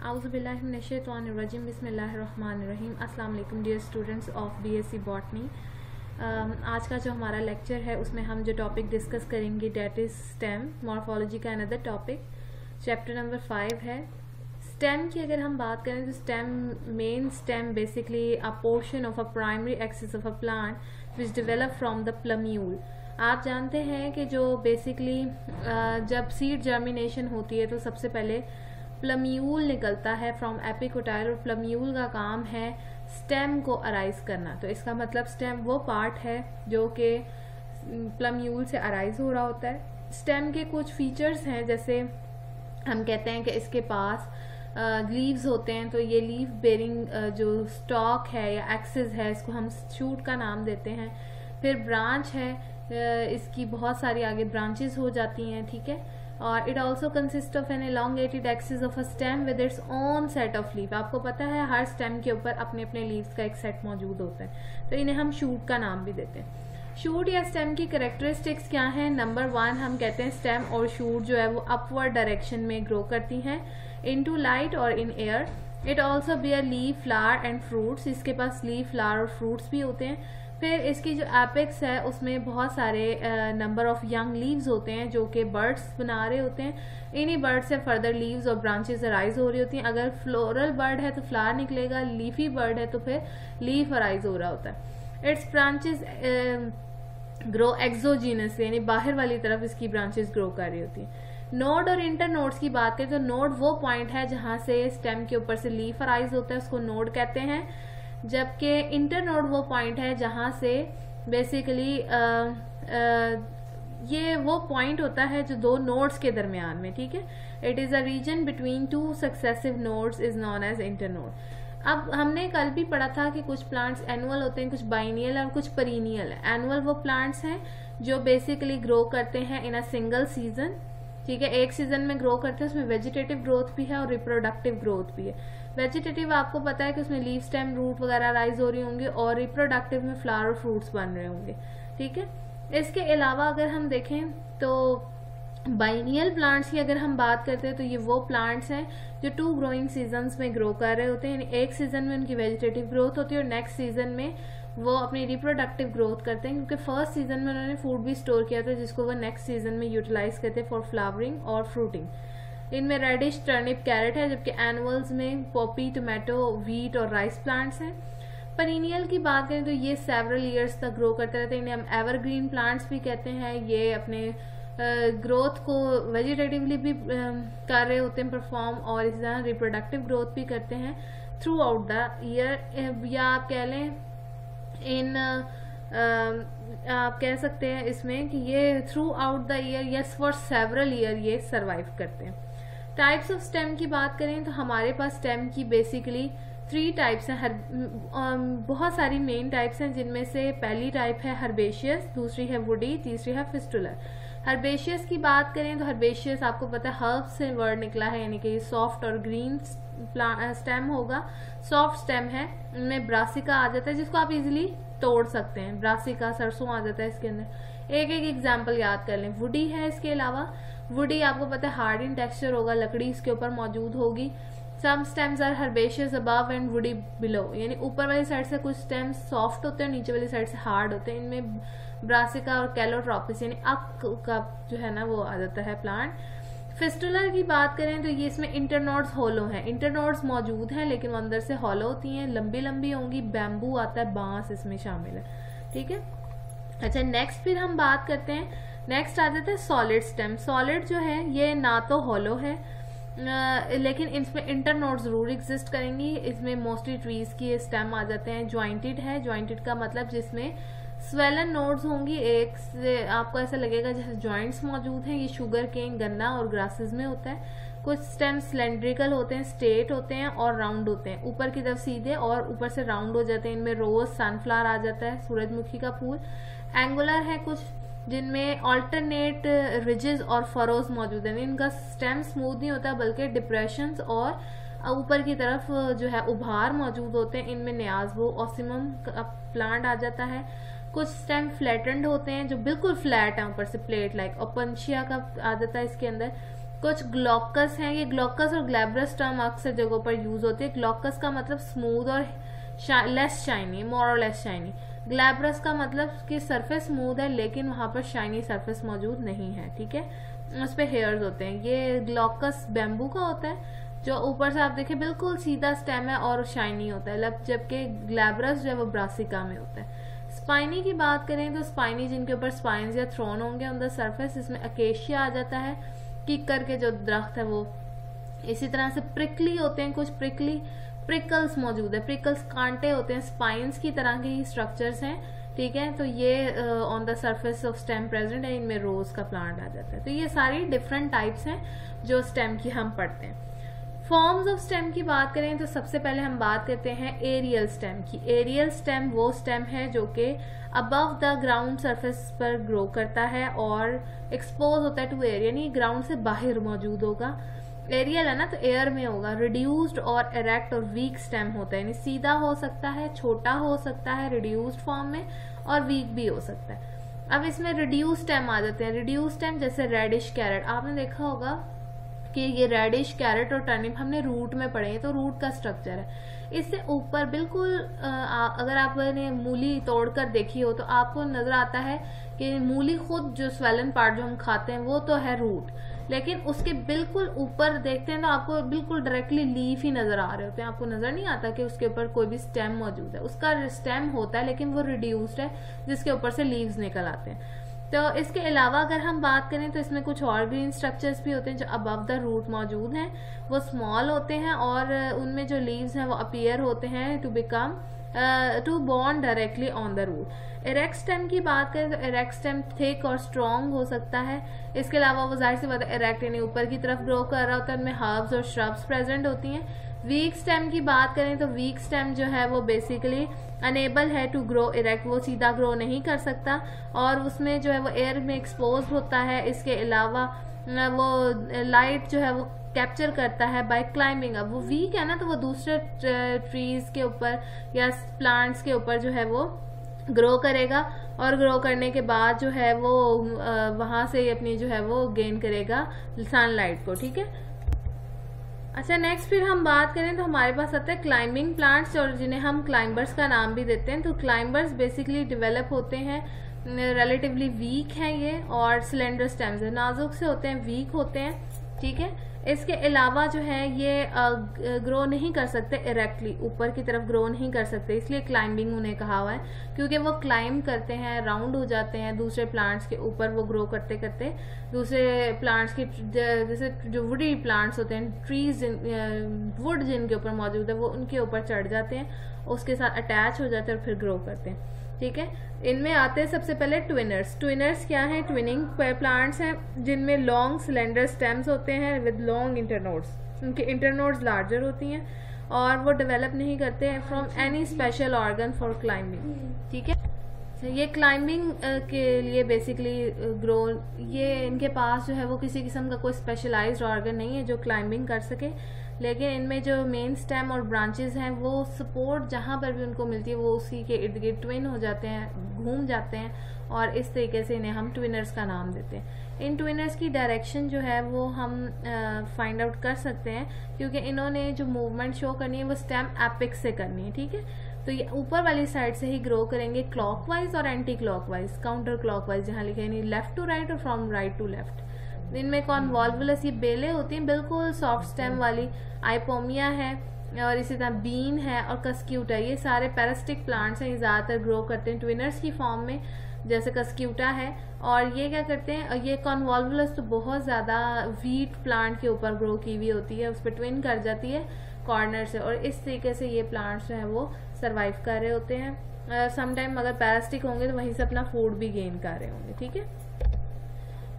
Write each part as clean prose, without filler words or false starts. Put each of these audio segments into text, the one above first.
आउज़ुबिल्लाहिमिनश्शैतानिर्रजीम बिस्मिल्लाहिर्रहमानिर्रहीम। अस्सलाम वालेकुम dear students of BSc botany. आज का जो हमारा लेक्चर है उसमें हम जो टॉपिक डिस्कस करेंगे डेट इज़ स्टेम, मॉर्फोलॉजी का अनदर टॉपिक, चैप्टर नंबर 5 है। स्टेम की अगर हम बात करें तो main stem basically a portion of a primary axis of a plant which develop from the plumule. आप जानते हैं कि जो बेसिकली जब सीड जर्मिनेशन होती है तो सबसे पहले प्लम्यूल निकलता है फ्रॉम एपिकोटाइल, और प्लम्यूल का काम है स्टेम को अराइज करना। तो इसका मतलब स्टेम वो पार्ट है जो कि प्लम्यूल से अराइज हो रहा होता है। स्टेम के कुछ फीचर्स हैं, जैसे हम कहते हैं कि इसके पास लीव्स होते हैं, तो ये लीव बेरिंग जो स्टॉक है या एक्सिस है इसको हम शूट का नाम देते हैं। फिर ब्रांच है, इसकी बहुत सारी आगे ब्रांचेस हो जाती हैं, ठीक है। और it also consist of an elongated axis of a stem with its own set of leave. आपको पता है हर स्टेम के ऊपर अपने अपने लीव्स का एक सेट मौजूद होता है, तो इन्हें हम शूट का नाम भी देते हैं। शूट या स्टेम की कैरेक्टरिस्टिक्स क्या हैं? नंबर 1 हम कहते हैं स्टेम और शूट जो है वो अपवर्ड डायरेक्शन में ग्रो करती हैं इनटू लाइट और in air. It also bear leave, flower and fruits. इसके पास लीव, फ्लावर और फ्रूट्स भी होते हैं। फिर इसकी जो एपेक्स है उसमें बहुत सारे नंबर ऑफ यंग लीव्स होते हैं जो कि बर्ड्स बना रहे होते हैं। इन्हीं बर्ड से फर्दर लीव्स और ब्रांचेस अराइज हो रही होती हैं। अगर फ्लोरल बर्ड है तो फ्लावर निकलेगा, लीफी बर्ड है तो फिर लीफ अराइज हो रहा होता है। इट्स ब्रांचेस ग्रो एक्सोजीनस, यानी बाहर वाली तरफ इसकी ब्रांचेस ग्रो कर रही होती हैं। नोड और इंटर नोड्स की बात करें तो नोड वो पॉइंट है जहां से स्टेम के ऊपर से लीफ अराइज होता है, उसको नोड कहते हैं। जबकि इंटरनोड वो पॉइंट है जहां से बेसिकली ये वो पॉइंट होता है जो दो नोड्स के दरमियान में, ठीक है। It is a region between two successive nodes is known as internode. अब हमने कल भी पढ़ा था कि कुछ प्लांट्स एनुअल होते हैं, कुछ बाइनियल और कुछ पेरिनियल। एनुअल वो प्लांट्स हैं जो बेसिकली ग्रो करते हैं इन अ सिंगल सीजन, ठीक है, एक सीजन में ग्रो करते हैं। उसमें वेजिटेटिव ग्रोथ भी है और रिप्रोडक्टिव ग्रोथ भी है। वेजिटेटिव आपको पता है कि उसमें लीव, स्टेम, रूट वगैरह राइज हो रही होंगी, और रिप्रोडक्टिव में फ्लावर और फ्रूट्स बन रहे होंगे, ठीक है। इसके अलावा अगर हम देखें तो बाइनियल प्लांट्स की अगर हम बात करते हैं तो ये वो प्लांट्स हैं जो 2 ग्रोइंग सीजन्स में ग्रो कर रहे होते हैं। यानी एक सीजन में उनकी वेजिटेटिव ग्रोथ होती है और नेक्स्ट सीजन में वो अपनी रिप्रोडक्टिव ग्रोथ करते हैं, क्योंकि फर्स्ट सीजन में उन्होंने फूड भी स्टोर किया था जिसको वो नेक्स्ट सीजन में यूटिलाइज करते हैं फॉर फ्लावरिंग और फ्रूटिंग। इनमें रेडिश, टर्निप, कैरेट है, जबकि एनुअल्स में पॉपी, टोमेटो, व्हीट और राइस प्लांट्स हैं। पेरिनियल की बात करें तो ये सेवरल ईयर्स तक ग्रो करते रहते हैं, इन्हें हम एवरग्रीन प्लांट्स भी कहते हैं। ये अपने ग्रोथ को वेजिटेटिवली भी कर रहे होते हैं परफॉर्म, और इस तरह रिप्रोडक्टिव ग्रोथ भी करते हैं थ्रू आउट द ईयर, या आप कह लें आप कह सकते हैं इसमें कि ये through out the year, yes, for several year ये सर्वाइव करते हैं। टाइप्स ऑफ स्टेम की बात करें तो हमारे पास स्टेम की बेसिकली 3 टाइप्स हैं। बहुत सारी मेन टाइप्स हैं, जिनमें से पहली टाइप है हर्बेशियस, दूसरी है वुडी, तीसरी है फिस्टुलर। हर्बेशियस की बात करें तो हर्बेशियस आपको पता है हर्ब से वर्ड निकला है, यानी कि सॉफ्ट और ग्रीन स्टेम होगा। सॉफ्ट स्टेम है, इनमें ब्रासिका आ जाता है जिसको आप इजीली तोड़ सकते हैं। ब्रासिका, सरसों आ जाता है इसके अंदर। एक एक एग्जाम्पल याद कर लें। वुडी है, इसके अलावा वुडी आपको पता है हार्ड इन टेक्सचर होगा, लकड़ी इसके ऊपर मौजूद होगी। Some stems are herbaceous above and woody below, यानी ऊपर वाली साइड से कुछ स्टेम्स सॉफ्ट होते हैं, नीचे वाली साइड से हार्ड होते हैं। इनमें ब्रासिका और कैलोट्रोपिस यानी अक का जो है ना वो आ जाता है प्लांट। फिस्टुलर की बात करें तो ये इसमें इंटरनोड्स होलो हैं। इंटरनोड्स मौजूद हैं लेकिन वो अंदर से होलो होती हैं, लंबी लंबी होंगी। बैम्बू आता है, बांस इसमें शामिल है, ठीक है। अच्छा, नेक्स्ट फिर हम बात करते हैं, नेक्स्ट आ जाता है सॉलिड स्टेम। सॉलिड जो है ये ना तो होलो है लेकिन इसमें इंटरनोड जरूर एग्जिस्ट करेंगी। इसमें मोस्टली ट्रीज की स्टेम आ जाते हैं। ज्वाइंटेड है, ज्वाइंटेड का मतलब जिसमें स्वेलन नोड्स होंगी, एक से आपको ऐसा लगेगा जैसे जॉइंट्स मौजूद हैं। ये शुगर केन, गन्ना और ग्रासेस में होता है। कुछ स्टेम सिलेंड्रिकल होते हैं, स्ट्रेट होते हैं और राउंड होते हैं, ऊपर की तरफ सीधे और ऊपर से राउंड हो जाते हैं। इनमें रोज, सनफ्लावर आ जाता है, सूरजमुखी का फूल। एंगुलर है कुछ, जिनमें ऑल्टरनेट रिजेस और फरोज मौजूद हैं। इनका स्टेम स्मूथ नहीं होता बल्कि डिप्रेशंस और ऊपर की तरफ जो है उभार मौजूद होते हैं। इनमें नियाज़वो ऑसिमम का प्लांट आ जाता है। कुछ स्टेम फ्लैटेंड होते हैं जो बिल्कुल फ्लैट है ऊपर से, प्लेट लाइक। ओपनशिया का आ जाता है इसके अंदर। कुछ ग्लॉकस हैं। ये ग्लॉकस और ग्लैब्रस टर्म अक्सर जगहों पर यूज होती है। ग्लॉकस का मतलब स्मूथ और लेस शाइनी, मोर और लेस शाइनी। ग्लैब्रस का मतलब कि सरफेस स्मूथ है लेकिन वहां पर शाइनी सरफेस मौजूद नहीं है, ठीक है, उस पर हेयर्स होते हैं। ये ग्लॉकस बैम्बू का होता है, जो ऊपर से आप देखें बिल्कुल सीधा स्टेम है और शाइनी होता है, जबकि ग्लैब्रस जो है वो ब्रासिका में होता है। स्पाइनी की बात करें तो स्पाइनी जिनके ऊपर स्पाइन्स या थ्रोन होंगे ऑन द सरफेस, इसमें अकेशिया आ जाता है, किकर के जो दरख्त है वो। इसी तरह से प्रिकली होते हैं, कुछ प्रिकल्स मौजूद है। प्रिकल्स कांटे होते हैं, स्पाइन्स की तरह के ही स्ट्रक्चर्स हैं, ठीक है। तो ये on the surface of stem present है, इनमें रोज का प्लांट आ जाता है। तो ये सारी डिफरेंट टाइप्स हैं जो स्टेम की हम पढ़ते हैं। फॉर्म्स ऑफ स्टेम की बात करें तो सबसे पहले हम बात करते हैं एरियल स्टेम की। एरियल स्टेम वो स्टेम है जो कि अबव द ग्राउंड सरफेस पर ग्रो करता है और एक्सपोज होता है टू एयर, यानी ग्राउंड से बाहर मौजूद होगा। एरियल है ना, तो एयर में होगा। रिड्यूस्ड और इरेक्ट और वीक स्टेम होता है, यानी सीधा हो सकता है, छोटा हो सकता है रिड्यूस्ड फॉर्म में, और वीक भी हो सकता है। अब इसमें रिड्यूस स्टेम आ जाते हैं। रिड्यूस स्टेम जैसे रेडिश कैरेट, आपने देखा होगा कि ये रेडिश कैरेट और टर्निप हमने रूट में पढ़े हैं, तो रूट का स्ट्रक्चर है। इससे ऊपर बिल्कुल अगर आपने मूली तोड़कर देखी हो तो आपको नजर आता है कि मूली खुद जो स्वेलन पार्ट जो हम खाते हैं वो तो है रूट, लेकिन उसके बिल्कुल ऊपर देखते हैं तो आपको बिल्कुल डायरेक्टली लीफ ही नजर आ रहे होते हैं। आपको नजर नहीं आता कि उसके ऊपर कोई भी स्टेम मौजूद है। उसका स्टेम होता है लेकिन वो रिड्यूस्ड है, जिसके ऊपर से लीव्स निकल आते हैं। तो इसके अलावा अगर हम बात करें तो इसमें कुछ और ग्रीन स्ट्रक्चर्स भी होते हैं जो अबव द रूट मौजूद हैं। वो स्मॉल होते हैं और उनमें जो लीव्स हैं वो अपीयर होते हैं to bond directly on the root. Erect stem की बात करें तो इरेक्ट स्टेम थिक और स्ट्रॉन्ग हो सकता है। इसके अलावा वो जाहिर सी बात है इरेक्ट यानी ऊपर की तरफ ग्रो कर रहा होता है, उनमें हर्ब्स और श्रब्स प्रेजेंट होती हैं। वीक स्टेम की बात करें तो वीक स्टेम जो है वो बेसिकली अनेबल है टू ग्रो इरेक्ट, वो सीधा ग्रो नहीं कर सकता और उसमें जो है वो एयर में एक्सपोज होता है। इसके अलावा वो लाइट जो है वो कैप्चर करता है बाय क्लाइंबिंग अप। वो वीक है ना, तो वो दूसरे ट्रीज के ऊपर या प्लांट्स के ऊपर जो है वो ग्रो करेगा और ग्रो करने के बाद जो है वो वहां से अपनी जो है वो गेन करेगा सनलाइट को, ठीक है। अच्छा, नेक्स्ट फिर हम बात करें तो हमारे पास आता है क्लाइंबिंग प्लांट्स, और जिन्हें हम क्लाइंबर्स का नाम भी देते हैं। तो क्लाइंबर्स बेसिकली डेवलप होते हैं, रिलेटिवली वीक हैं ये, और सिलेंडर स्टेम्स है, नाजुक से होते हैं, वीक होते हैं, ठीक है। इसके अलावा जो है ये ग्रो नहीं कर सकते इरेक्टली, ऊपर की तरफ ग्रो नहीं कर सकते, इसलिए क्लाइंबिंग उन्हें कहा हुआ है, क्योंकि वो क्लाइंब करते हैं, राउंड हो जाते हैं दूसरे प्लांट्स के ऊपर, वो ग्रो करते करते दूसरे प्लांट्स के, जैसे जो वुडी प्लांट्स होते हैं, ट्रीज वुड जिनके ऊपर मौजूद है वो उनके ऊपर चढ़ जाते हैं, उसके साथ अटैच हो जाते हैं और फिर ग्रो करते हैं, ठीक है। इनमें आते हैं सबसे पहले ट्विनर्स। ट्विनर्स क्या हैं? ट्विनिंग प्लांट्स हैं जिनमें लॉन्ग सिलेंडर स्टेम्स होते हैं विद लॉन्ग इंटरनोड्स। उनके इंटरनोड्स लार्जर होती हैं और वो डेवलप नहीं करते हैं from any special organ for climbing, ठीक है। ये क्लाइंबिंग के लिए बेसिकली ग्रो, ये इनके पास जो है वो किसी किस्म का कोई स्पेशलाइज्ड ऑर्गन नहीं है जो क्लाइंबिंग कर सके, लेकिन इनमें जो मेन स्टेम और ब्रांचेस हैं वो सपोर्ट जहाँ पर भी उनको मिलती है वो उसी के इर्द गिर्द ट्विन हो जाते हैं, घूम जाते हैं, और इस तरीके से इन्हें हम ट्विनर्स का नाम देते हैं। इन ट्विनर्स की डायरेक्शन जो है वो हम फाइंड आउट कर सकते हैं, क्योंकि इन्होंने जो मूवमेंट शो करनी है वो स्टेम एपिक्स से करनी है, ठीक है। तो ये ऊपर वाली साइड से ही ग्रो करेंगे, क्लॉकवाइज और एंटी क्लॉकवाइज, काउंटर क्लॉकवाइज, जहाँ लिखे यानी लेफ्ट टू राइट और फ्रॉम राइट टू लेफ्ट। इनमें कॉन्वॉल्वुलस, ये बेलें होती हैं बिल्कुल सॉफ्ट स्टेम वाली, आइपोमिया है और इसी तरह बीन है और कस्क्यूटा, ये सारे पैरासिटिक प्लांट्स हैं, ये ज़्यादातर ग्रो करते हैं ट्विनर्स की फॉर्म में, जैसे कस्क्यूटा है। और ये क्या करते हैं, ये कॉन्वॉल्वुलस तो बहुत ज़्यादा वीट प्लांट के ऊपर ग्रो की हुई होती है, उस पर ट्विन कर जाती है कॉर्नर से, और इस तरीके से ये प्लांट्स जो हैं वो सर्वाइव कर रहे होते हैं। समटाइम अगर पैरासिटिक होंगे तो वहीं से अपना फूड भी गेन कर रहे होंगे, ठीक है।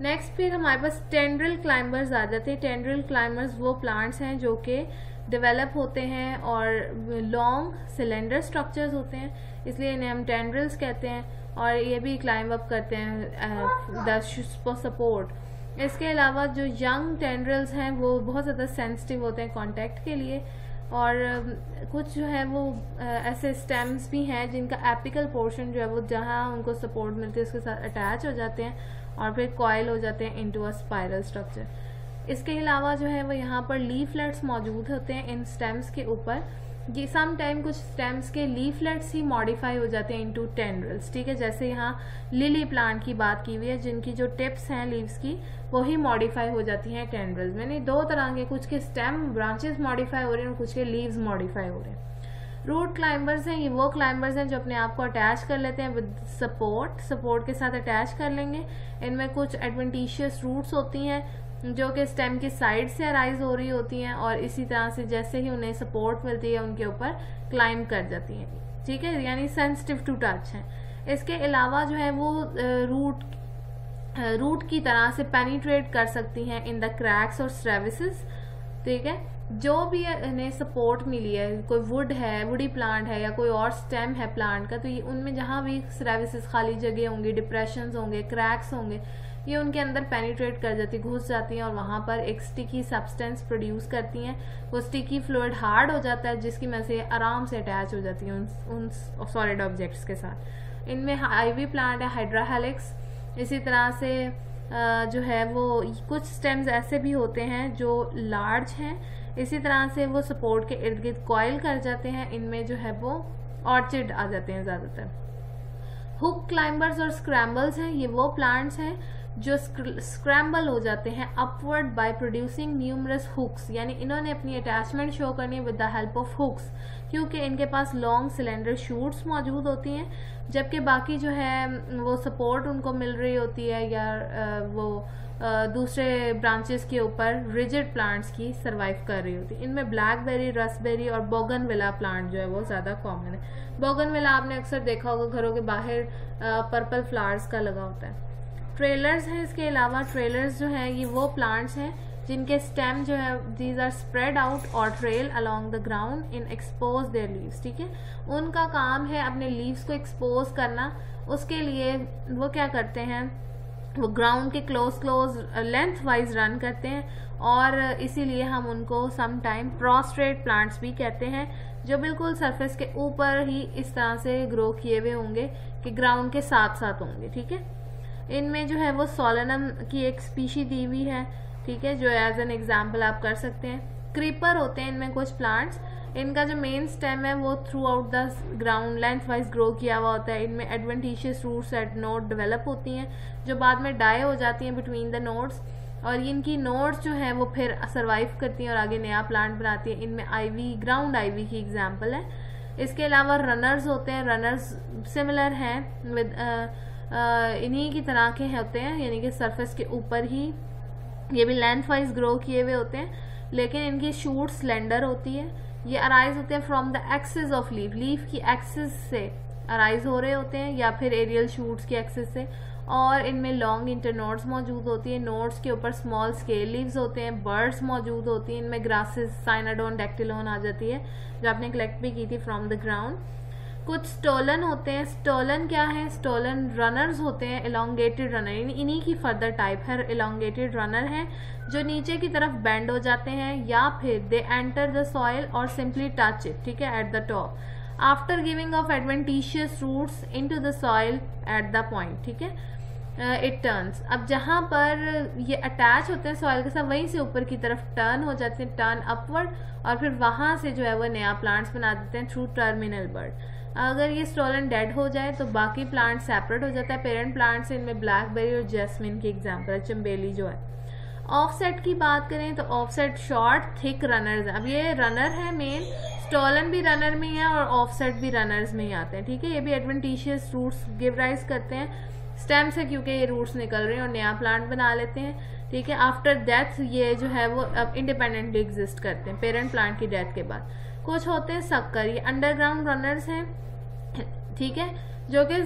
नेक्स्ट फिर हमारे पास टेंड्रिल क्लाइंबर्स आ जाते हैं। टेंड्रिल क्लाइंबर्स वो प्लांट्स हैं जो कि डेवलप होते हैं और लॉन्ग सिलेंडर स्ट्रक्चर्स होते हैं, इसलिए इन्हें हम टेंड्रिल्स कहते हैं, और ये भी क्लाइंब अप करते हैं द सपोर्ट। इसके अलावा जो यंग टेंड्रिल्स हैं वो बहुत ज़्यादा सेंसिटिव होते हैं कांटेक्ट के लिए, और कुछ जो है वो ऐसे स्टेम्स भी हैं जिनका एपिकल पोर्शन जो है वो जहाँ उनको सपोर्ट मिलती है उसके साथ अटैच हो जाते हैं और फिर कॉइल हो जाते हैं इनटू अ स्पाइरल स्ट्रक्चर। इसके अलावा जो है वो यहाँ पर लीफलेट्स मौजूद होते हैं इन स्टेम्स के ऊपर। ये सम टाइम कुछ स्टेम्स के लीफलेट्स ही मॉडिफाई हो जाते हैं इनटू टेंड्रिल्स, ठीक है। जैसे यहाँ लिली प्लांट की बात की हुई है, जिनकी जो टिप्स हैं लीव्स की वो ही मॉडिफाई हो जाती हैं टेंड्रिल्स में। यानी दो तरह के, कुछ के स्टेम ब्रांचेस मॉडिफाई हो रहे हैं और कुछ के लीव्स मॉडिफाई हो रहे हैं। रूट क्लाइंबर्स हैं, ये वो क्लाइंबर्स हैं जो अपने आप को अटैच कर लेते हैं विद सपोर्ट के साथ अटैच कर लेंगे। इनमें कुछ एडवेंटिशियस रूट्स होती हैं जो कि स्टेम की साइड से अराइज हो रही होती हैं और इसी तरह से जैसे ही उन्हें सपोर्ट मिलती है उनके ऊपर क्लाइंब कर जाती हैं, ठीक है, यानी सेंसिटिव टू टच हैं। इसके अलावा जो है वो रूट की तरह से पेनिट्रेट कर सकती हैं इन द क्रैक्स और स्ट्रेविसेस, ठीक है। जो भी इन्हें सपोर्ट मिली है, कोई वुडी प्लांट है या कोई और स्टेम है प्लांट का, तो ये उनमें जहाँ भी स्ट्रेविसेस, खाली जगह होंगी, डिप्रेशंस होंगे, क्रैक्स होंगे, ये उनके अंदर पेनिट्रेट कर जाती, घुस जाती हैं और वहाँ पर एक स्टिकी सब्सटेंस प्रोड्यूस करती हैं। वो स्टिकी फ्लूइड हार्ड हो जाता है जिसकी वजह से आराम से अटैच हो जाती हैं उन सॉलिड ऑब्जेक्ट्स के साथ। इनमें आईवी प्लांट है, हाइड्रा हेलिक्स। इसी तरह से जो है वो कुछ स्टेम्स ऐसे भी होते हैं जो लार्ज हैं, इसी तरह से वो सपोर्ट के इर्द गिर्द कॉइल कर जाते हैं। इनमें जो है वो ऑर्चिड आ जाते हैं ज़्यादातर। हुक क्लाइंबर्स और स्क्रैम्बल्स हैं, ये वो प्लांट्स हैं जो स्क्रैम्बल हो जाते हैं upward by producing numerous hooks, यानी इन्होंने अपनी अटैचमेंट शो करनी है with the help of hooks, क्योंकि इनके पास लॉन्ग सिलेंडर शूट्स मौजूद होती हैं, जबकि बाकी जो है वो सपोर्ट उनको मिल रही होती है या वो दूसरे ब्रांचेस के ऊपर रिजिड प्लांट्स की सर्वाइव कर रही होती है। इनमें ब्लैकबेरी, रसबेरी और बोगनविला प्लांट जो है वो ज़्यादा कॉमन है। बोगनविला आपने अक्सर देखा होगा घरों के बाहर पर्पल फ्लावर्स का लगा होता है। ट्रेलर्स हैं, इसके अलावा ट्रेलर्स जो हैं ये वो प्लांट्स हैं जिनके स्टेम जो है दीज आर स्प्रेड आउट और trail along the ground in expose there leaves, ठीक है। उनका काम है अपने लीव्स को एक्सपोज करना। उसके लिए वो क्या करते हैं, वो ग्राउंड के क्लोज लेंथ वाइज रन करते हैं और इसीलिए हम उनको सम टाइम प्रोस्ट्रेट प्लांट्स भी कहते हैं, जो बिल्कुल सरफेस के ऊपर ही इस तरह से ग्रो किए हुए होंगे कि ग्राउंड के साथ साथ होंगे, ठीक है। इनमें जो है वो सोलेनम की एक स्पीशी दी हुई है, ठीक है, जो एज एन एग्जाम्पल आप कर सकते हैं। क्रीपर होते हैं इनमें कुछ प्लांट्स, इनका जो मेन स्टेम है वो throughout the ground lengthwise grow किया हुआ होता है। इनमें adventitious roots at node develop होती हैं जो बाद में डाई हो जाती हैं बिटवीन द नोड्स, और इनकी नोड्स जो है वो फिर सर्वाइव करती हैं और आगे नया प्लांट बनाती हैं। इनमें आईवी, ग्राउंड आईवी की एग्जाम्पल है। इसके अलावा रनर्स होते हैं, रनर्स सिमिलर हैं विद इन्हीं की तरह के होते हैं, यानी कि सरफेस के ऊपर ही ये भी लेंथ वाइज ग्रो किए हुए होते हैं, लेकिन इनकी शूट स्लेंडर होती है। ये अराइज होते हैं from the axis of leaf की एक्सिस से अराइज हो रहे होते हैं या फिर एरियल शूट्स की एक्सिस से, और इनमें लॉन्ग इंटरनोड्स मौजूद होती है। नोड्स के ऊपर स्मॉल स्केल लीव्स होते हैं, बर्ड्स मौजूद होती हैं। इनमें ग्रासेस, साइनाडोन, डेक्टिलोन आ जाती है जो आपने कलेक्ट भी की थी फ्रॉम द ग्राउंड। कुछ स्टोलन होते हैं। स्टोलन क्या है, स्टोलन रनर्स होते हैं, इलोंगेटेड रनर, इन्हीं की फर्दर टाइप है। इलोंगेटेड रनर है जो नीचे की तरफ बेंड हो जाते हैं या फिर दे एंटर द सॉइल और सिंपली टच इट, ठीक है, at the top after giving off adventitious roots into the soil at the point, ठीक है, इट टर्न्स। अब जहाँ पर ये अटैच होते हैं सॉइल के साथ वहीं से ऊपर की तरफ टर्न हो जाते हैं, टर्न अपवर्ड, और फिर वहाँ से जो है वो नया प्लांट्स बना देते हैं थ्रू टर्मिनल बर्ड। अगर ये स्टोलन डेड हो जाए तो बाकी प्लांट सेपरेट हो जाता है पेरेंट प्लांट से। इनमें ब्लैकबेरी और जैस्मिन की एग्जाम्पल है, चंबेली जो है। ऑफसेट की बात करें तो ऑफसेट शॉर्ट थिक रनर्स है। अब ये रनर है मेन, स्टोलन भी रनर में ही है और ऑफसेट भी रनर्स में ही आते हैं, ठीक है। ये भी एडवेंटिशियस रूट्स गिव राइज करते हैं स्टेम से, क्योंकि ये रूट्स निकल रहे हैं और नया प्लांट बना लेते हैं, ठीक है। आफ्टर डेथ ये जो है वो अब इंडिपेंडेंटली एग्जिस्ट करते हैं पेरेंट प्लांट की डेथ के बाद। कुछ होते हैं शक्कर, ये अंडरग्राउंड रनर्स हैं, ठीक है, जो कि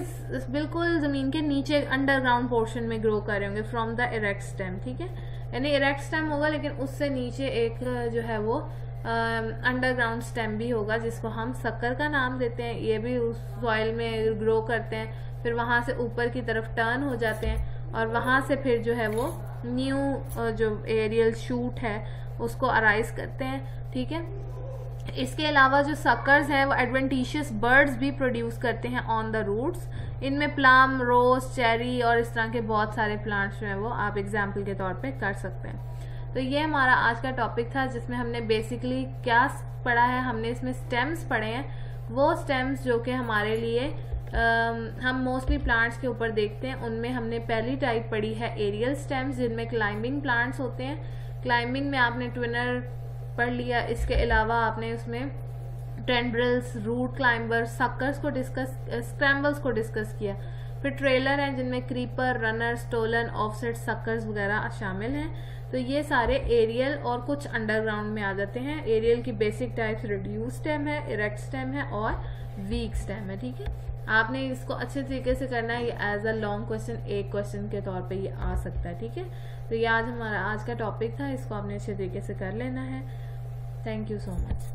बिल्कुल जमीन के नीचे अंडरग्राउंड पोर्शन में ग्रो कर रहे होंगे फ्रॉम द इरेक्ट स्टेम, ठीक है, यानी इरेक्ट स्टेम होगा लेकिन उससे नीचे एक जो है वो अंडरग्राउंड स्टेम भी होगा जिसको हम शक्कर का नाम देते हैं। ये भी उस सॉइल में ग्रो करते हैं, फिर वहाँ से ऊपर की तरफ टर्न हो जाते हैं और वहाँ से फिर जो है वो न्यू जो एरियल शूट है उसको अराइज करते हैं, ठीक है। इसके अलावा जो सक्कर्स हैं वो एडवेंटिशियस बर्ड्स भी प्रोड्यूस करते हैं ऑन द रूट्स। इनमें प्लम, रोज, चेरी और इस तरह के बहुत सारे प्लांट्स जो हैं वो आप एग्जाम्पल के तौर पे कर सकते हैं। तो ये हमारा आज का टॉपिक था जिसमें हमने बेसिकली क्या पढ़ा है, हमने इसमें स्टेम्स पढ़े हैं, वो स्टेम्स जो कि हमारे लिए हम मोस्टली प्लांट्स के ऊपर देखते हैं। उनमें हमने पहली टाइप पढ़ी है एरियल स्टेम्स, जिनमें क्लाइंबिंग प्लांट्स होते हैं। क्लाइंबिंग में आपने ट्विनर पढ़ लिया, इसके अलावा आपने उसमें टेंड्रिल्स, रूट क्लाइंबर्स, सक्कर्स को डिस्कस, स्क्रैम्बल्स को डिस्कस किया। फिर ट्रेलर हैं जिनमें creeper, runner, stolon, offset, suckers वगैरह शामिल हैं। तो ये सारे एरियल और कुछ अंडरग्राउंड में आ जाते हैं। एरियल की बेसिक टाइप्स रिड्यूस स्टेम है, इरेक्ट स्टेम है और वीक स्टेम है। ठीक है, आपने इसको अच्छे तरीके से करना है। ये एज अ लॉन्ग क्वेश्चन, एक क्वेश्चन के तौर पे ये आ सकता है। ठीक है, तो ये आज हमारा आज का टॉपिक था, इसको आपने अच्छे तरीके से कर लेना है। Thank you so much.